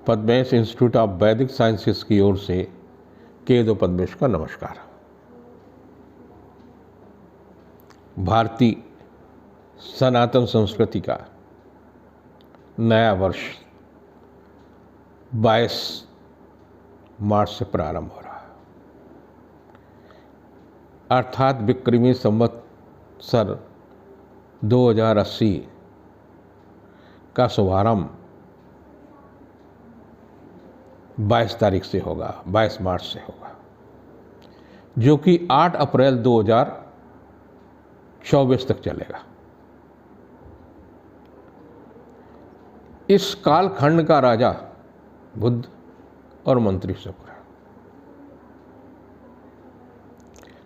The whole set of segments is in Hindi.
पद्मेश इंस्टीट्यूट ऑफ वैदिक साइंसेस की ओर से केदो पद्मेश का नमस्कार। भारतीय सनातन संस्कृति का नया वर्ष 22 मार्च से प्रारंभ हो रहा है, अर्थात विक्रमी संवत्सर 2080 का शुभारंभ 22 तारीख से होगा, 22 मार्च से होगा, जो कि 8 अप्रैल 2024 तक चलेगा। इस कालखंड का राजा बुध और मंत्री शुक्र है,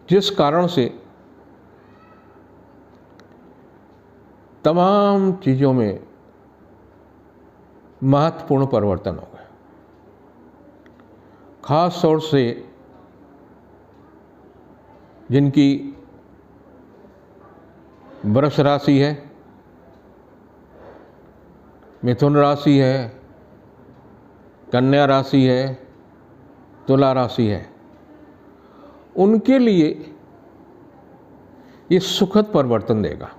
जिस कारण से तमाम चीज़ों में महत्वपूर्ण परिवर्तन हो गए। खास तौर से जिनकी वृष राशि है, मिथुन राशि है, कन्या राशि है, तुला राशि है, उनके लिए ये सुखद परिवर्तन देगा।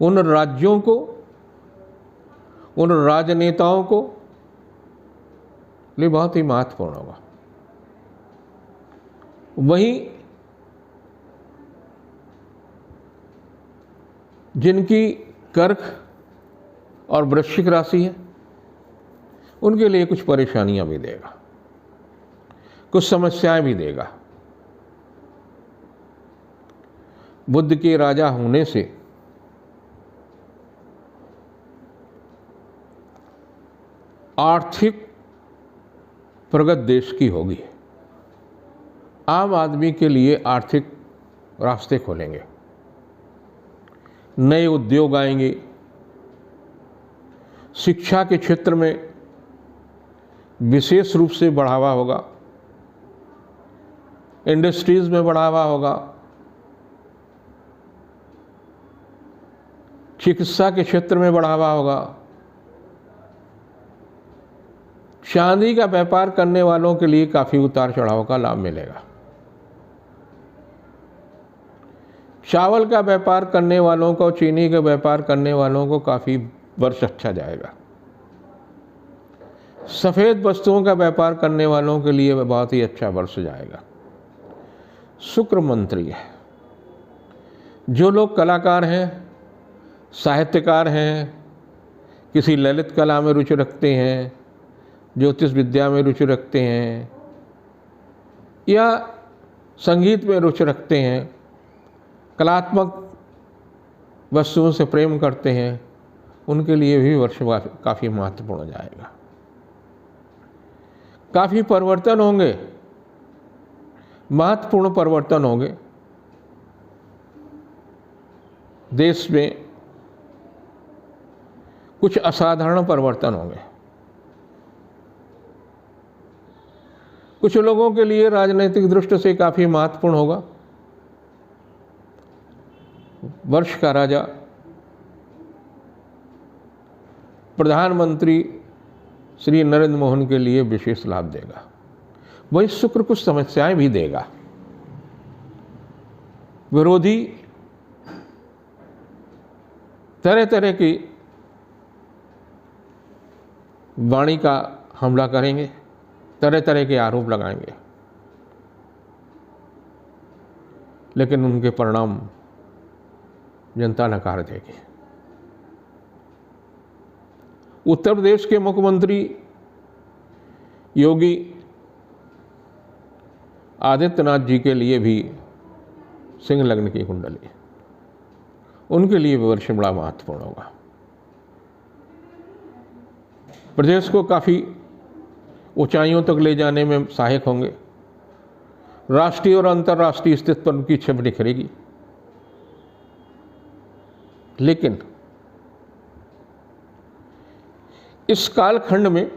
उन राज्यों को, उन राजनेताओं को लिए बहुत ही महत्वपूर्ण होगा। वहीं जिनकी कर्क और वृश्चिक राशि है, उनके लिए कुछ परेशानियां भी देगा, कुछ समस्याएं भी देगा। बुध के राजा होने से आर्थिक प्रगति देश की होगी। आम आदमी के लिए आर्थिक रास्ते खोलेंगे, नए उद्योग आएंगे, शिक्षा के क्षेत्र में विशेष रूप से बढ़ावा होगा, इंडस्ट्रीज में बढ़ावा होगा, चिकित्सा के क्षेत्र में बढ़ावा होगा, चांदी का व्यापार करने वालों के लिए काफ़ी उतार चढ़ाव का लाभ मिलेगा। चावल का व्यापार करने वालों को, चीनी का व्यापार करने वालों को काफ़ी वर्ष अच्छा जाएगा। सफ़ेद वस्तुओं का व्यापार करने वालों के लिए बहुत ही अच्छा वर्ष जाएगा। शुक्र मंत्री है। जो लोग कलाकार हैं, साहित्यकार हैं, किसी ललित कला में रुचि रखते हैं, ज्योतिष विद्या में रुचि रखते हैं, या संगीत में रुचि रखते हैं, कलात्मक वस्तुओं से प्रेम करते हैं, उनके लिए भी वर्ष काफ़ी महत्वपूर्ण हो जाएगा। काफ़ी परिवर्तन होंगे, महत्वपूर्ण परिवर्तन होंगे। देश में कुछ असाधारण परिवर्तन होंगे। कुछ लोगों के लिए राजनीतिक दृष्टि से काफ़ी महत्वपूर्ण होगा। वर्ष का राजा प्रधानमंत्री श्री नरेंद्र मोहन के लिए विशेष लाभ देगा। वही शुक्र कुछ समस्याएं भी देगा। विरोधी तरह तरह की वाणी का हमला करेंगे, तरह तरह के आरोप लगाएंगे, लेकिन उनके परिणाम जनता नकार देगी। उत्तर प्रदेश के मुख्यमंत्री योगी आदित्यनाथ जी के लिए भी सिंह लग्न की कुंडली, उनके लिए वर्ष बड़ा महत्वपूर्ण होगा। प्रदेश को काफ़ी ऊंचाइयों तक ले जाने में सहायक होंगे। राष्ट्रीय और अंतर्राष्ट्रीय अस्तित्व पर उनकी छवि निखरेगी। लेकिन इस कालखंड में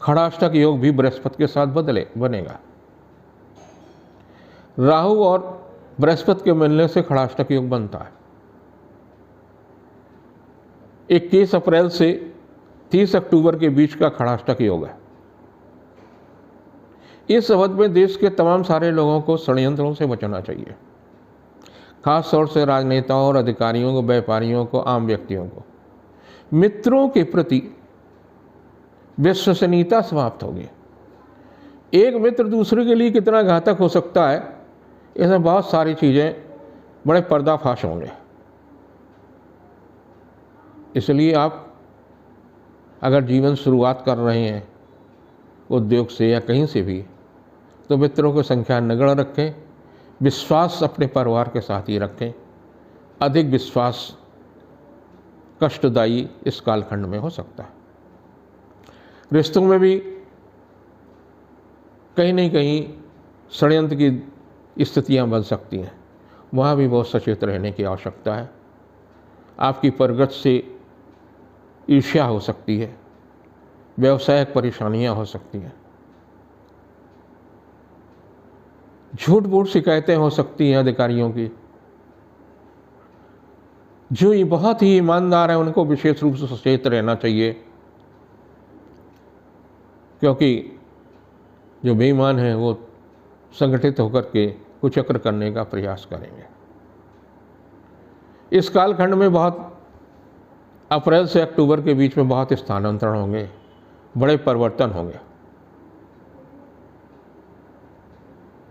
खड़ाष्टक योग भी बृहस्पति के साथ बनेगा। राहु और बृहस्पति के मिलने से खड़ाष्टक योग बनता है। 21 अप्रैल से 30 अक्टूबर के बीच का खड़ाष्टक योग है। इस अवधि में देश के तमाम सारे लोगों को षड्यंत्रों से बचना चाहिए, खास तौर से राजनेताओं और अधिकारियों को, व्यापारियों को, आम व्यक्तियों को। मित्रों के प्रति विश्वसनीयता समाप्त होगी। एक मित्र दूसरे के लिए कितना घातक हो सकता है, इसमें बहुत सारी चीज़ें बड़े पर्दाफाश होंगे। इसलिए आप अगर जीवन शुरुआत कर रहे हैं उद्योग से या कहीं से भी, तो मित्रों की संख्या नगण्य रखें। विश्वास अपने परिवार के साथ ही रखें। अधिक विश्वास कष्टदायी इस कालखंड में हो सकता है। रिश्तों में भी कहीं न कहीं षड्यंत्र की स्थितियां बन सकती हैं, वहाँ भी बहुत सचेत रहने की आवश्यकता है। आपकी प्रगति से ईर्ष्या हो सकती है, व्यवसायिक परेशानियां हो सकती हैं, झूठ मूठ शिकायतें हो सकती हैं अधिकारियों की। जो ये बहुत ही ईमानदार हैं उनको विशेष रूप से सचेत रहना चाहिए, क्योंकि जो बेईमान हैं वो संगठित होकर के कुचक्र करने का प्रयास करेंगे। इस कालखंड में बहुत अप्रैल से अक्टूबर के बीच में बहुत स्थानांतरण होंगे, बड़े परिवर्तन होंगे।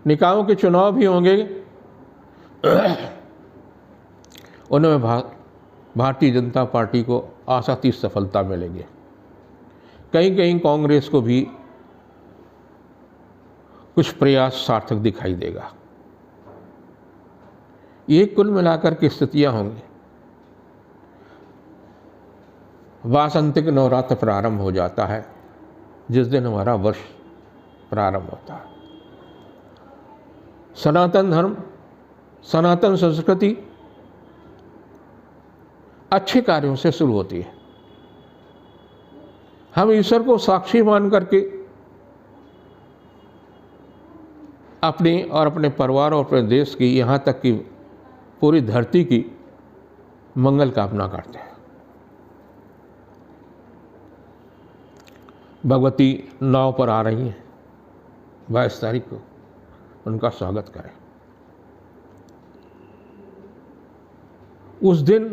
निकायों के चुनाव भी होंगे, उनमें भारतीय जनता पार्टी को आशातीत सफलता मिलेगी। कहीं कहीं कांग्रेस को भी कुछ प्रयास सार्थक दिखाई देगा। ये कुल मिलाकर की स्थितियां होंगी। वासंतिक नवरात्र प्रारंभ हो जाता है, जिस दिन हमारा वर्ष प्रारंभ होता है। सनातन धर्म, सनातन संस्कृति अच्छे कार्यों से शुरू होती है। हम ईश्वर को साक्षी मान करके अपने और अपने परिवार और अपने देश की, यहाँ तक कि पूरी धरती की मंगल कामना करते हैं। भगवती नाव पर आ रही हैं 22 तारीख को, उनका स्वागत करें। उस दिन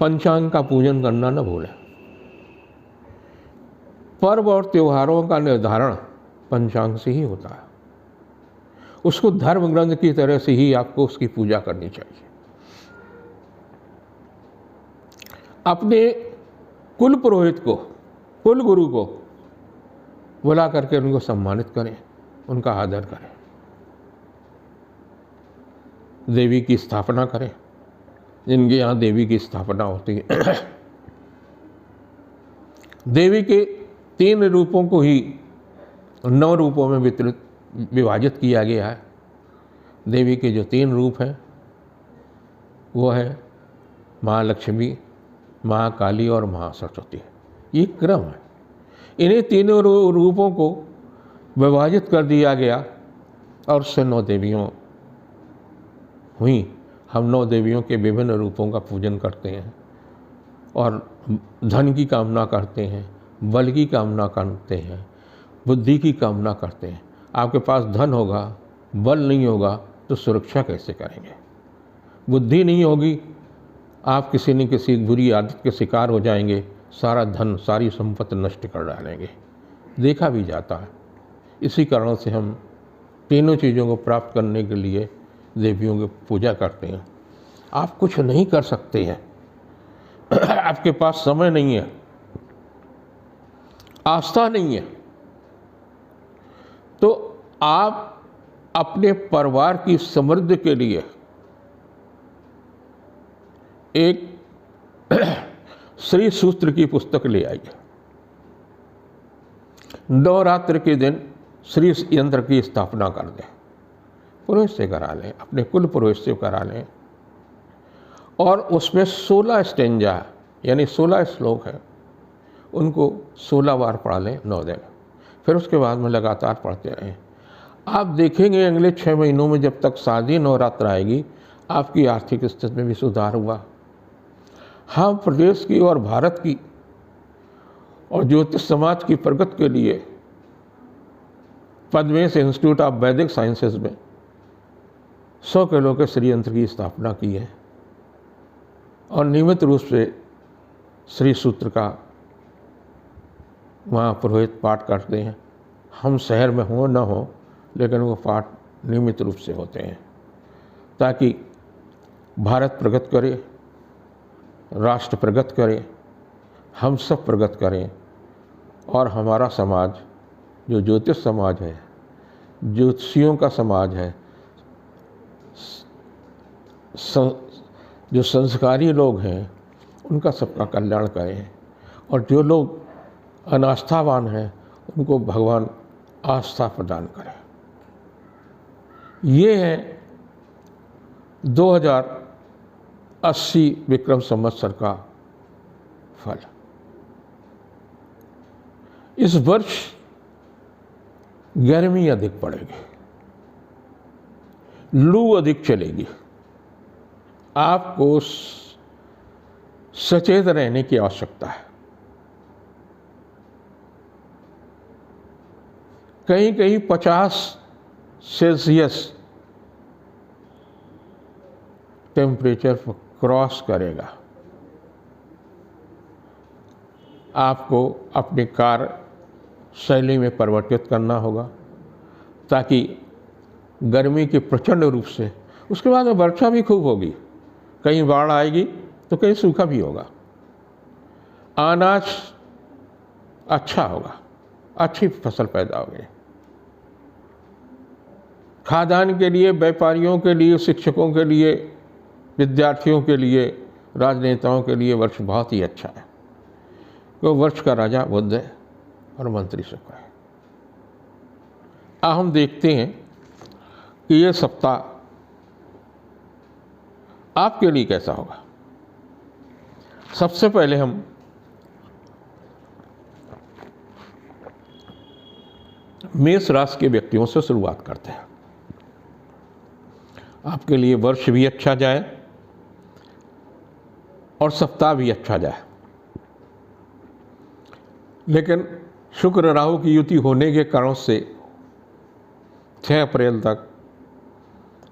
पंचांग का पूजन करना न भूलें। पर्व और त्योहारों का निर्धारण पंचांग से ही होता है। उसको धर्म ग्रंथ की तरह से ही आपको उसकी पूजा करनी चाहिए। अपने कुल पुरोहित को, कुल गुरु को बुला करके उनको सम्मानित करें, उनका आदर करें। देवी की स्थापना करें, जिनके यहाँ देवी की स्थापना होती है। देवी के 3 रूपों को ही 9 रूपों में विभाजित किया गया है। देवी के जो 3 रूप हैं वो है माँ लक्ष्मी, माँ काली और माँ सरस्वती। ये क्रम है। इन्हीं तीनों रूपों को विभाजित कर दिया गया और उससे 9 देवियों हुई। हम 9 देवियों के विभिन्न रूपों का पूजन करते हैं और धन की कामना करते हैं, बल की कामना करते हैं, बुद्धि की कामना करते हैं। आपके पास धन होगा, बल नहीं होगा तो सुरक्षा कैसे करेंगे? बुद्धि नहीं होगी, आप किसी न किसी बुरी आदत के शिकार हो जाएंगे, सारा धन, सारी संपत्ति नष्ट कर डालेंगे। देखा भी जाता है। इसी कारण से हम तीनों चीज़ों को प्राप्त करने के लिए देवियों की पूजा करते हैं। आप कुछ नहीं कर सकते हैं, आपके पास समय नहीं है, आस्था नहीं है, तो आप अपने परिवार की समृद्धि के लिए एक श्री सूत्र की पुस्तक ले आइए। नवरात्र के दिन श्री यंत्र की स्थापना कर दें, पुरोहित से करा लें, अपने कुल पुरोहित से करा लें, और उसमें 16 स्टेंजा यानी 16 श्लोक हैं, उनको 16 बार पढ़ा लें 9 दिन। फिर उसके बाद में लगातार पढ़ते रहें। आप देखेंगे अगले 6 महीनों में जब तक शारदीय नवरात्र आएगी, आपकी आर्थिक स्थिति में भी सुधार हुआ। हाँ, प्रदेश की और भारत की और ज्योतिष समाज की प्रगति के लिए पद्मेश इंस्टीट्यूट ऑफ वैदिक साइंसेज में 100 किलो के श्री यंत्र की स्थापना की है और नियमित रूप से श्री सूत्र का वहाँ पुरोहित पाठ करते हैं। हम शहर में हो न हो, लेकिन वो पाठ नियमित रूप से होते हैं ताकि भारत प्रगति करे, राष्ट्र प्रगति करे, हम सब प्रगति करें और हमारा समाज जो ज्योतिष समाज है, ज्योतिषियों का समाज है, जो संस्कारी लोग हैं, उनका सबका कल्याण करें और जो लोग अनास्थावान हैं उनको भगवान आस्था प्रदान करें। ये है 2080 विक्रम संवत्सर का फल। इस वर्ष गर्मी अधिक पड़ेगी, लू अधिक चलेगी। आपको सचेत रहने की आवश्यकता है। कहीं कहीं 50 सेल्सियस टेम्परेचर क्रॉस करेगा। आपको अपनी कार्य शैली में परिवर्तित करना होगा ताकि गर्मी के प्रचंड रूप से, उसके बाद वर्षा भी खूब होगी, कहीं बाढ़ आएगी तो कहीं सूखा भी होगा। अनाज अच्छा होगा, अच्छी फसल पैदा होगी। खाद्यान्न के लिए, व्यापारियों के लिए, शिक्षकों के लिए, विद्यार्थियों के लिए, राजनेताओं के लिए वर्ष बहुत ही अच्छा है। वो वर्ष का राजा बुध है और मंत्री शुक्र है। हम देखते हैं कि ये सप्ताह आपके लिए कैसा होगा। सबसे पहले हम मेष राशि के व्यक्तियों से शुरुआत करते हैं। आपके लिए वर्ष भी अच्छा जाए और सप्ताह भी अच्छा जाए, लेकिन शुक्र राहु की युति होने के कारण से 6 अप्रैल तक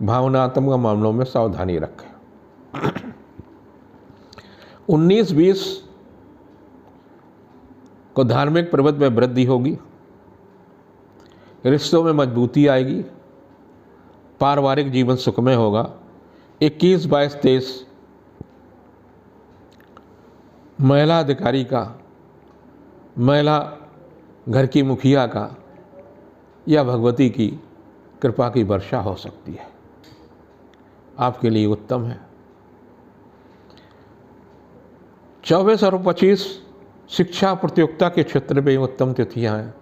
भावनात्मक मामलों में सावधानी रखें। 19-20 को धार्मिक प्रवृत्ति में वृद्धि होगी, रिश्तों में मजबूती आएगी, पारिवारिक जीवन सुखमय होगा। 21-22-23 महिला अधिकारी का, महिला घर की मुखिया का या भगवती की कृपा की वर्षा हो सकती है, आपके लिए उत्तम है। 24 और 25 शिक्षा प्रतियोगिता के क्षेत्र में उत्तम तिथियां हैं।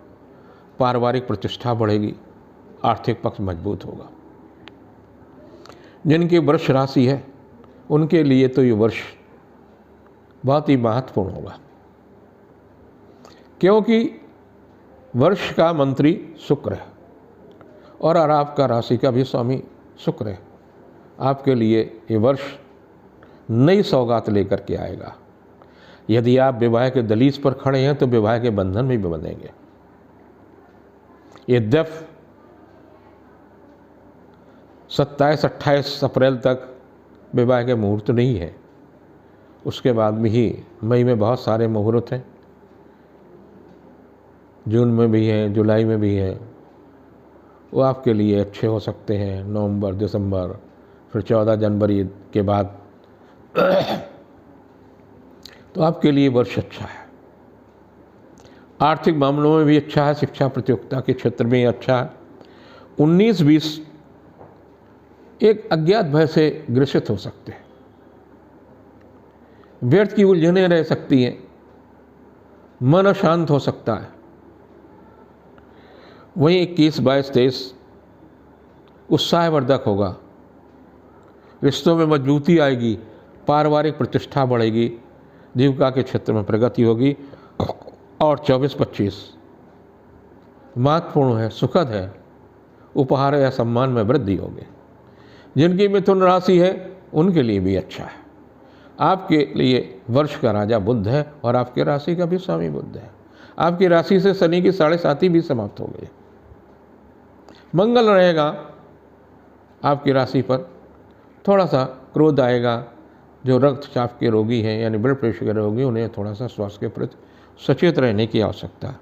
पारिवारिक प्रतिष्ठा बढ़ेगी, आर्थिक पक्ष मजबूत होगा। जिनकी वृष राशि है उनके लिए तो ये वर्ष बहुत ही महत्वपूर्ण होगा, क्योंकि वर्ष का मंत्री शुक्र है और आपका राशि का भी स्वामी शुक्र है। आपके लिए ये वर्ष नई सौगात लेकर के आएगा। यदि आप विवाह के दलीज पर खड़े हैं तो विवाह के बंधन में भी बंधेंगे। यद्यपि 27-28 अप्रैल तक विवाह के मुहूर्त नहीं है, उसके बाद में ही मई में बहुत सारे मुहूर्त हैं, जून में भी हैं, जुलाई में भी हैं। वो आपके लिए अच्छे हो सकते हैं। नवंबर, दिसंबर, फिर 14 जनवरी के बाद तो आपके लिए वर्ष अच्छा है। आर्थिक मामलों में भी अच्छा है, शिक्षा प्रतियोगिता के क्षेत्र में अच्छा है। 19-20 एक अज्ञात भय से ग्रसित हो सकते हैं, व्यर्थ की उलझनें रह सकती हैं, मन अशांत हो सकता है। वहीं 21-22-23 उत्साहवर्धक होगा, रिश्तों में मजबूती आएगी, पारिवारिक प्रतिष्ठा बढ़ेगी, जीविका के क्षेत्र में प्रगति होगी। और 24-25 महत्वपूर्ण है, सुखद है, उपहार या सम्मान में वृद्धि होगी। जिनकी मिथुन राशि है उनके लिए भी अच्छा है। आपके लिए वर्ष का राजा बुध है और आपके राशि का भी स्वामी बुध है। आपकी राशि से शनि की 7.5 भी समाप्त हो गई। मंगल रहेगा आपकी राशि पर, थोड़ा सा क्रोध आएगा। जो रक्तचाप के रोगी हैं यानी ब्लड प्रेशर के रोगी, उन्हें थोड़ा सा स्वास्थ्य के प्रति सचेत रहने की आवश्यकता है।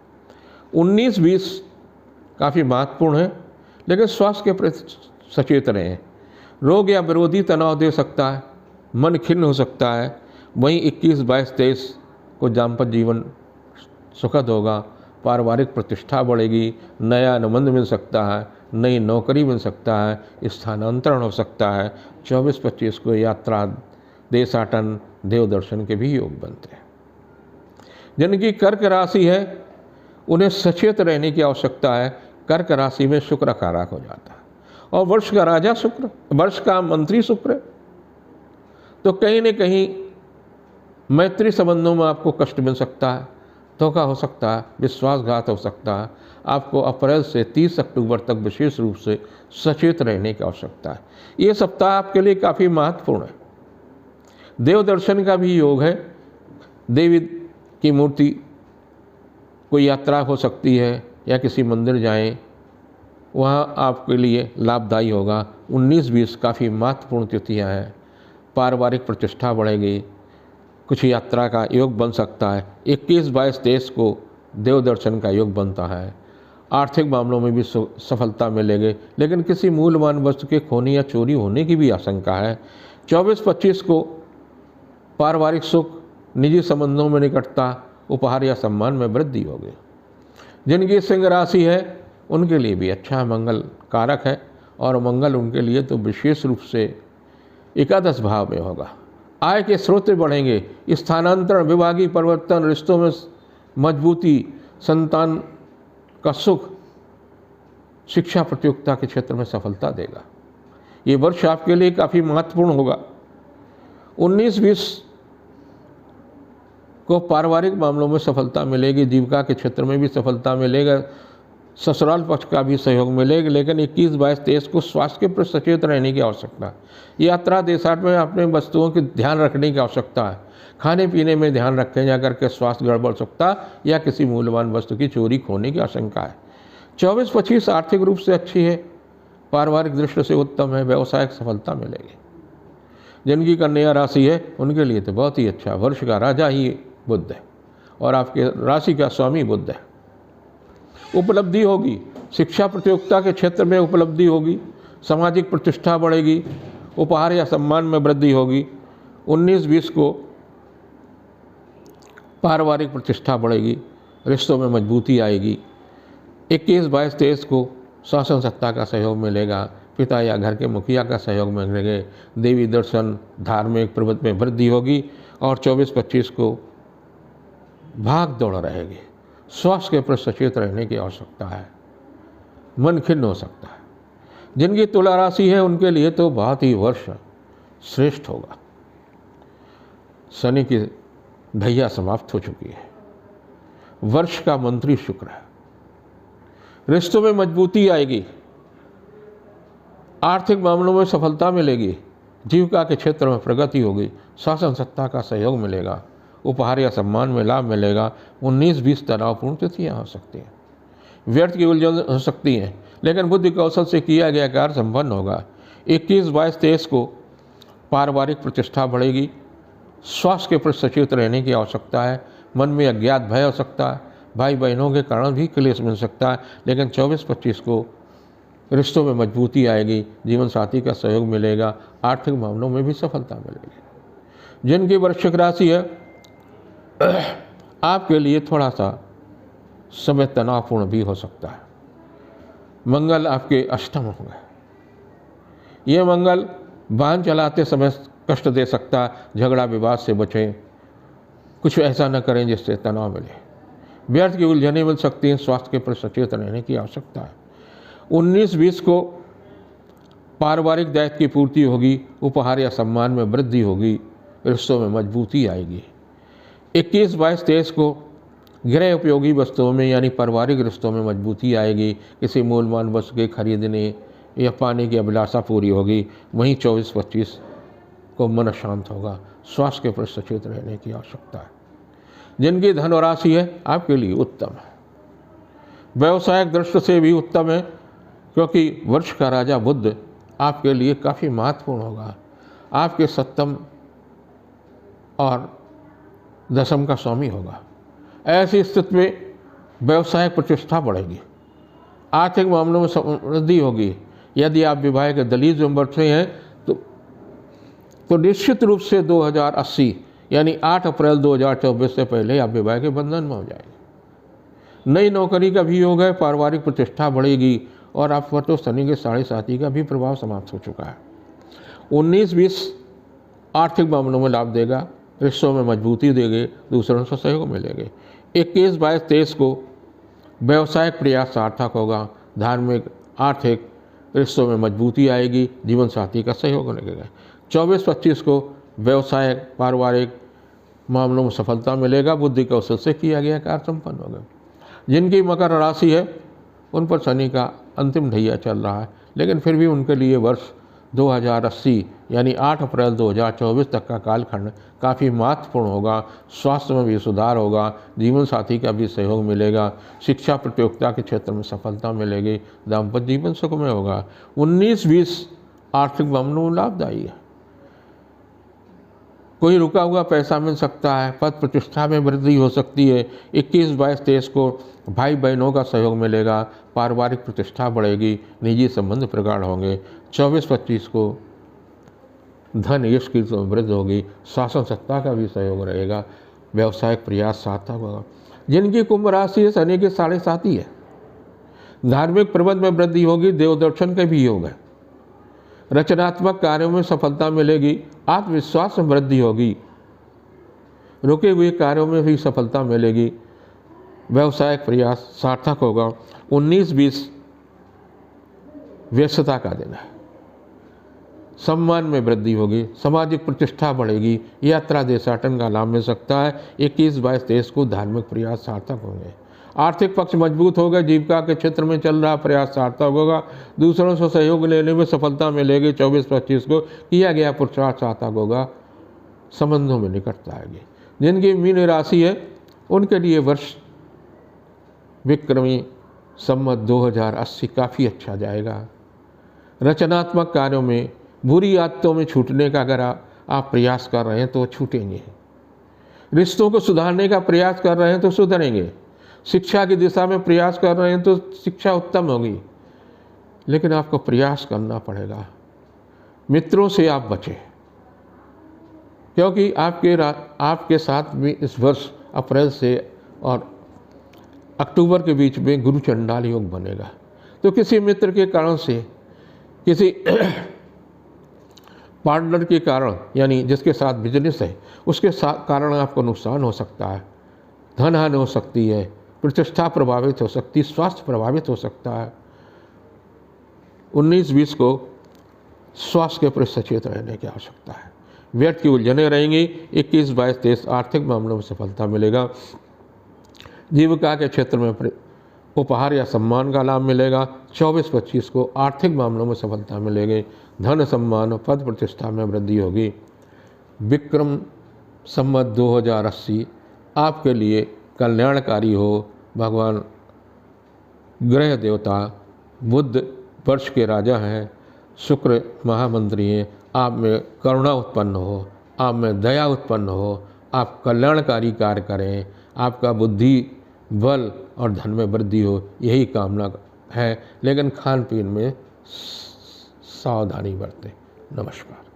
19-20 काफ़ी महत्वपूर्ण है, लेकिन स्वास्थ्य के प्रति सचेत रहें। रोग या विरोधी तनाव दे सकता है, मन खिन्न हो सकता है। वहीं 21, 22, 23 को दाम्पत्य जीवन सुखद होगा, पारिवारिक प्रतिष्ठा बढ़ेगी, नया अनुबंध मिल सकता है, नई नौकरी मिल सकता है, स्थानांतरण हो सकता है। 24-25 को यात्रा, देशाटन, देव दर्शन के भी योग बनते हैं। जिनकी कर्क राशि है उन्हें सचेत रहने की आवश्यकता है। कर्क राशि में शुक्र कारक हो जाता है और वर्ष का राजा शुक्र, वर्ष का मंत्री शुक्र, तो कहीं न कहीं मैत्री संबंधों में आपको कष्ट मिल सकता है, धोखा हो सकता है, विश्वासघात हो सकता है। आपको अप्रैल से 30 अक्टूबर तक विशेष रूप से सचेत रहने की आवश्यकता है। ये सप्ताह आपके लिए काफ़ी महत्वपूर्ण है। देव दर्शन का भी योग है। देवी की मूर्ति, कोई यात्रा हो सकती है या किसी मंदिर जाएं, वहाँ आपके लिए लाभदायी होगा। 19-20 काफ़ी महत्वपूर्ण तिथियाँ हैं। पारिवारिक प्रतिष्ठा बढ़ेगी, कुछ यात्रा का योग बन सकता है। 21, 22, 23 को देव दर्शन का योग बनता है। आर्थिक मामलों में भी सफलता मिलेगी, लेकिन किसी मूल्यवान वस्तु के खोने या चोरी होने की भी आशंका है। 24-25 को पारिवारिक सुख, निजी संबंधों में निकटता, उपहार या सम्मान में वृद्धि होगी। जिनकी सिंह राशि है उनके लिए भी अच्छा मंगल कारक है, और मंगल उनके लिए तो विशेष रूप से 11 भाव में होगा। आय के स्रोत बढ़ेंगे, स्थानांतरण, विभागीय परिवर्तन, रिश्तों में मजबूती, संतान का सुख, शिक्षा प्रतियोगिता के क्षेत्र में सफलता देगा। ये वर्ष आपके लिए काफ़ी महत्वपूर्ण होगा। 19-20 को पारिवारिक मामलों में सफलता मिलेगी, जीविका के क्षेत्र में भी सफलता मिलेगा, ससुराल पक्ष का भी सहयोग मिलेगा। लेकिन 21, 22, 23 को स्वास्थ्य के प्रति सचेत रहने की आवश्यकता है। यात्रा, देशाट में अपने वस्तुओं की ध्यान रखने की आवश्यकता है। खाने पीने में ध्यान रखें, जाकर के स्वास्थ्य गड़बड़ सकता या किसी मूल्यवान वस्तु की चोरी खोने की आशंका है। 24-25 आर्थिक रूप से अच्छी है, पारिवारिक दृष्टि से उत्तम है, व्यवसायिक सफलता मिलेगी। जिनकी कन्या राशि है उनके लिए तो बहुत ही अच्छा। वर्ष का राजा ही बुध है और आपके राशि का स्वामी बुध है। उपलब्धि होगी, शिक्षा प्रतियोगिता के क्षेत्र में उपलब्धि होगी, सामाजिक प्रतिष्ठा बढ़ेगी, उपहार या सम्मान में वृद्धि होगी। 19-20 को पारिवारिक प्रतिष्ठा बढ़ेगी, रिश्तों में मजबूती आएगी। 21, 22, 23 को शासन सत्ता का सहयोग मिलेगा, पिता या घर के मुखिया का सहयोग मिलेगा, देवी दर्शन, धार्मिक प्रवृत्ति में वृद्धि होगी। और 24-25 को भाग दौड़ रहेगी। स्वास्थ्य के प्रति सचेत रहने की आवश्यकता है, मन खिन्न हो सकता है। जिनकी तुला राशि है उनके लिए तो बहुत ही वर्ष श्रेष्ठ होगा। शनि की ढैया समाप्त हो चुकी है, वर्ष का मंत्री शुक्र है, रिश्तों में मजबूती आएगी, आर्थिक मामलों में सफलता मिलेगी, जीविका के क्षेत्र में प्रगति होगी, शासन सत्ता का सहयोग मिलेगा, उपहार या सम्मान में लाभ मिलेगा। 19-20 तनावपूर्ण तिथियाँ हो सकती हैं, व्यर्थ की उलझन हो सकती हैं, लेकिन बुद्धि कौशल से किया गया कार्य संपन्न होगा। 21, 22, 23 को पारिवारिक प्रतिष्ठा बढ़ेगी, स्वास्थ्य के प्रति सचेत रहने की आवश्यकता है। मन में अज्ञात भय हो सकता है, भाई बहनों के कारण भी क्लेश मिल सकता है। लेकिन 24-25 को रिश्तों में मजबूती आएगी, जीवन साथी का सहयोग मिलेगा, आर्थिक मामलों में भी सफलता मिलेगी। जिनकी वृश्चिक राशि है आपके लिए थोड़ा सा समय तनावपूर्ण भी हो सकता है। मंगल आपके अष्टम होंगे, ये मंगल वाहन चलाते समय कष्ट दे सकता है। झगड़ा विवाद से बचें, कुछ ऐसा न करें जिससे तनाव मिले, व्यर्थ की उलझनें मिल सकती हैं। स्वास्थ्य के प्रति सचेत रहने की आवश्यकता है। 19-20 को पारिवारिक दायित्व की पूर्ति होगी, उपहार या सम्मान में वृद्धि होगी, रिश्तों में मजबूती आएगी। 21, 22, 23 को गृह उपयोगी वस्तुओं में यानी पारिवारिक रिश्तों में मजबूती आएगी, किसी मूल्यवान वस्तु के खरीदने या पाने की अभिलाषा पूरी होगी। वहीं 24-25 को मन शांत होगा, स्वास्थ्य के प्रति सचेत रहने की आवश्यकता है। जिनकी धनराशि है आपके लिए उत्तम है। व्यवसायिक दृष्टि से भी उत्तम है, क्योंकि वर्ष का राजा बुध आपके लिए काफ़ी महत्वपूर्ण होगा। आपके सप्तम और दशम का स्वामी होगा। ऐसी स्थिति में व्यवसायिक प्रतिष्ठा बढ़ेगी, आर्थिक मामलों में समृद्धि होगी। यदि आप विवाह के दलील में बैठे हैं तो निश्चित रूप से 2080 यानी 8 अप्रैल 2024 से पहले आप विवाह के बंधन में हो जाएंगे। नई नौकरी का भी योग है, पारिवारिक प्रतिष्ठा बढ़ेगी और आप पर तो शनि के 7.5 का भी प्रभाव समाप्त हो चुका है। 19-20 आर्थिक मामलों में लाभ देगा, रिश्तों में मजबूती देंगे, दूसरों से सहयोग मिलेंगे। 21-22-23 को व्यवसायिक प्रयास सार्थक होगा, धार्मिक आर्थिक रिश्तों में मजबूती आएगी, जीवन साथी का सहयोग लगेगा। 24-25 को व्यवसायिक पारिवारिक मामलों में सफलता मिलेगा, बुद्धि कौशल से किया गया कार्य संपन्न होगा। जिनकी मकर राशि है उन पर शनि का अंतिम ढैया चल रहा है, लेकिन फिर भी उनके लिए वर्ष 2080 यानी 8 अप्रैल 2024 तक का कालखंड काफ़ी महत्वपूर्ण होगा। स्वास्थ्य में भी सुधार होगा, जीवन साथी का भी सहयोग मिलेगा, शिक्षा प्रतियोगिता के क्षेत्र में सफलता मिलेगी, दाम्पत्य जीवन सुखमय होगा। 19-20 आर्थिक मामलों में लाभदायी है, कोई रुका हुआ पैसा मिल सकता है, पद प्रतिष्ठा में वृद्धि हो सकती है। 21-22-23 को भाई बहनों का सहयोग मिलेगा, पारिवारिक प्रतिष्ठा बढ़ेगी, निजी संबंध प्रगाढ़ होंगे। 24-25 को धन यश की वृद्धि होगी, शासन सत्ता का भी सहयोग रहेगा, व्यवसायिक प्रयास सार्थक होगा। जिनकी कुंभ राशि है शनि के 7.5 है, धार्मिक प्रबंध में वृद्धि होगी, देव दर्शन के भी योग है, रचनात्मक कार्यों में सफलता मिलेगी, आत्मविश्वास में वृद्धि होगी, रुके हुए कार्यों में भी सफलता मिलेगी, व्यवसायिक प्रयास सार्थक होगा। 19-20 व्यस्तता का दिन है, सम्मान में वृद्धि होगी, सामाजिक प्रतिष्ठा बढ़ेगी, यात्रा देशाटन का लाभ मिल सकता है। 21-22-23 को धार्मिक प्रयास सार्थक होंगे, आर्थिक पक्ष मजबूत होगा, जीविका के क्षेत्र में चल रहा प्रयास सार्थक होगा, दूसरों से सहयोग लेने में सफलता मिलेगी। 24-25 को किया गया पुरुषार्थ सार्थक होगा, संबंधों में निकटता आएगी। जिनकी मीन राशि है उनके लिए वर्ष विक्रमी संवत 2080 काफ़ी अच्छा जाएगा। रचनात्मक कार्यों में, बुरी आदतों में छूटने का अगर आप प्रयास कर रहे हैं तो छूटेंगे, रिश्तों को सुधारने का प्रयास कर रहे हैं तो सुधरेंगे, शिक्षा की दिशा में प्रयास कर रहे हैं तो शिक्षा उत्तम होगी, लेकिन आपको प्रयास करना पड़ेगा। मित्रों से आप बचें, क्योंकि आपके साथ में इस वर्ष अप्रैल से और अक्टूबर के बीच में गुरु चंडाल योग बनेगा। तो किसी मित्र के कारण से, किसी पार्टनर के कारण यानी जिसके साथ बिजनेस है उसके साथ कारण आपको नुकसान हो सकता है, धन हानि हो सकती है, प्रतिष्ठा प्रभावित हो सकती है, स्वास्थ्य प्रभावित हो सकता है। 19-20 को स्वास्थ्य के प्रति सचेत रहने की आवश्यकता है। व्यर्थ की उलझने रहेंगी। 21-22-23 आर्थिक मामलों में सफलता मिलेगा, जीविका के क्षेत्र में उपहार या सम्मान का लाभ मिलेगा। 24-25 को आर्थिक मामलों में सफलता मिलेगी, धन सम्मान और पद प्रतिष्ठा में वृद्धि होगी। विक्रम संवत 2080 आपके लिए कल्याणकारी हो। भगवान ग्रह देवता बुध वर्ष के राजा हैं, शुक्र महामंत्री हैं, आप में करुणा उत्पन्न हो, आप में दया उत्पन्न हो, आप कल्याणकारी कार्य करें, आपका बुद्धि बल और धन में वृद्धि हो, यही कामना है। लेकिन खान पीन में सावधानी बरतें। नमस्कार।